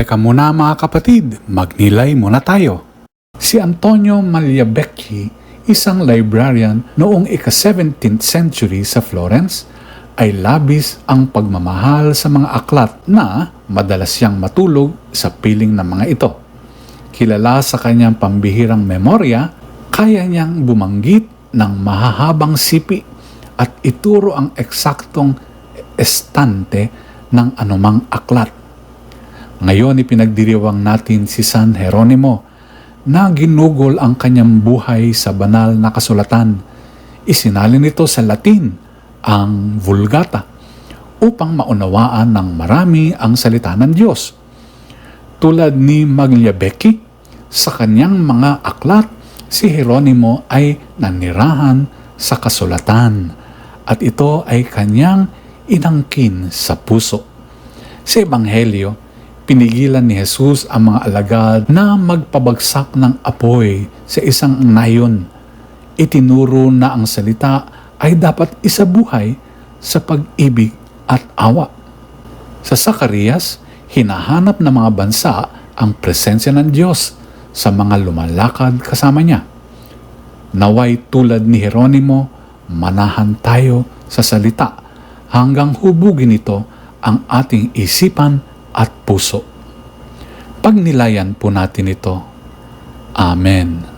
Teka muna mga kapatid, magnilay muna tayo. Si Antonio Magliabecchi, isang librarian noong ika-17th century sa Florence, ay labis ang pagmamahal sa mga aklat na madalas siyang matulog sa piling ng mga ito. Kilala sa kanyang pambihirang memorya, kaya niyang bumanggit ng mahahabang sipi at ituro ang eksaktong estante ng anumang aklat. Ngayon ipinagdiriwang natin si San Jeronimo na ginugol ang kanyang buhay sa banal na kasulatan. Isinalin nito sa Latin, ang Vulgata, upang maunawaan ng marami ang salita ng Diyos. Tulad ni Magliabecchi, sa kanyang mga aklat, si Jeronimo ay nanirahan sa kasulatan at ito ay kanyang inangkin sa puso. Sa Ebanghelyo, pinigilan ni Jesus ang mga alagad na magpabagsak ng apoy sa isang nayon. Itinuro na ang salita ay dapat isabuhay sa pag-ibig at awa. Sa Zacarias, hinahanap ng mga bansa ang presensya ng Diyos sa mga lumalakad kasama niya. Naway tulad ni Jeronimo, manahan tayo sa salita hanggang hubugin ito ang ating isipan at puso. Pagnilayan po natin ito. Amen.